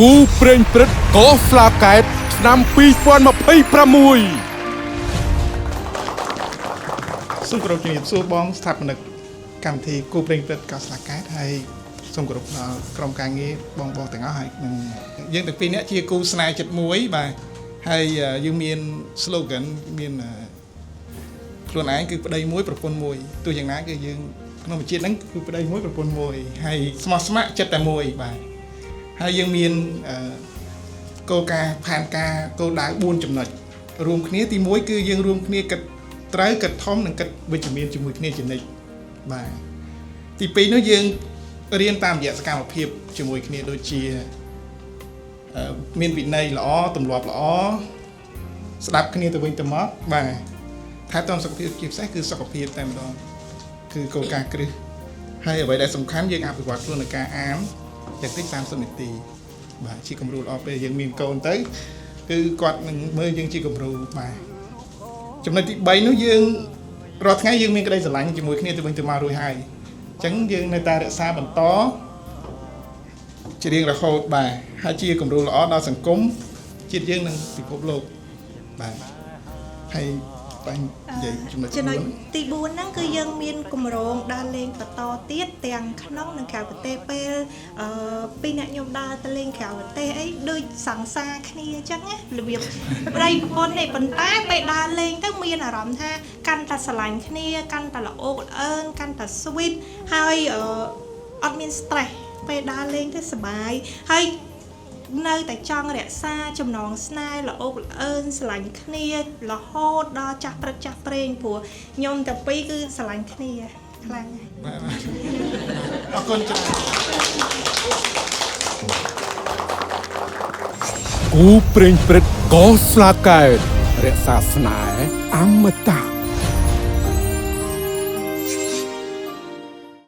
គូព្រេងព្រឹត្តកោស្លាកែតឆ្នាំ2026សូមគោរពជំរាបសួរបងស្ថាបនិកកម្មវិធីគូព្រេងព្រឹត្តកោស្លាកែតហើយសូមគោរពដល់ក្រុមការងារបងទាំងអស់ហើយនឹងយើងទាំងពីរនាក់ជាគូស្នេហ៍ចិត្តមួយបាទហើយយើងមាន slogan មានខ្លួនឯងគឺប្តីមួយប្រពន្ធមួយទោះយ៉ាងណាគឺយើងក្នុងជាតិហ្នឹងគឺប្តីមួយប្រពន្ធមួយហើយស្មោះស្ម័គ្រចិត្តតែមួយបាទហើយយើងមានគោលការណ៍ផែនការគោលដៅ4ចំណុចរួមគ្នាទី1គឺយើងរួមគ្នាគិតត្រូវគិតធំនិងគិតវិជ្ជមានជាមួយគ្នាជានិច្ចបាទទី2នោះយើងរៀនតាមរយៈសកម្មភាពជាមួយគ្នាដូចជាមានវិន័យល្អទម្លាប់ល្អស្ដាប់គ្នាទៅវិញទៅមកបាទថែទាំសុខភាពជាពិសេសគឺសុខភាពតែម្ដងគឺគោលការណ៍គ្រឹះហើយអ្វីដែលសំខាន់យើងអភិវឌ្ឍខ្លួនในការអានយ៉ាងតិច30នាទីបាទជាគំរូល្អពេលយើងមានកូនទៅគឺគាត់នឹងមើលយើងជាគំរូបាទចំណុចទី3នោះយើងរាល់ថ្ងៃយើងមានក្តីស្រឡាញ់ជាមួយគ្នាទៅវិញទៅមករួចហើយអញ្ចឹងយើងនៅតែរក្សាបន្តជារៀងរហូតបាទហើយជាគំរូល្អដល់សង្គមជាតិយើងនិងពិភពលោកបាទហើយបាញ់និយាយចំណុចទី4ហ្នឹងគឺយើងមានគម្រោងដើរលេងបន្តទៀតទាំងក្នុងនិងក្រៅប្រទេសពេលពីអ្នកខ្ញុំដើរទៅលេងក្រៅប្រទេសអីដូចសង្សារគ្នាអញ្ចឹងណារបៀបប្តីប្រពន្ធនេះប៉ុន្តែពេលដើរលេងទៅមានអារម្មណ៍ថាកាន់តែស្រឡាញ់គ្នាកាន់តែល្អល្អអើងកាន់តែ sweet ហើយអត់មាន stress ពេលដើរលេងទៅសប្បាយហើយនៅតែចង់រក្សាចំណងស្នេហ៍ល្អល្អអើនស្រឡាញ់គ្នារហូតដល់ចាស់ព្រឹកចាស់ព្រេងព្រោះខ្ញុំទាំងពីរគឺស្រឡាញ់គ្នាខ្លាំងណាស់បាទអរគុណច្រើនគូព្រេងព្រឹត្តកោស្លាកែតរក្សាស្នេហ៍អមតៈ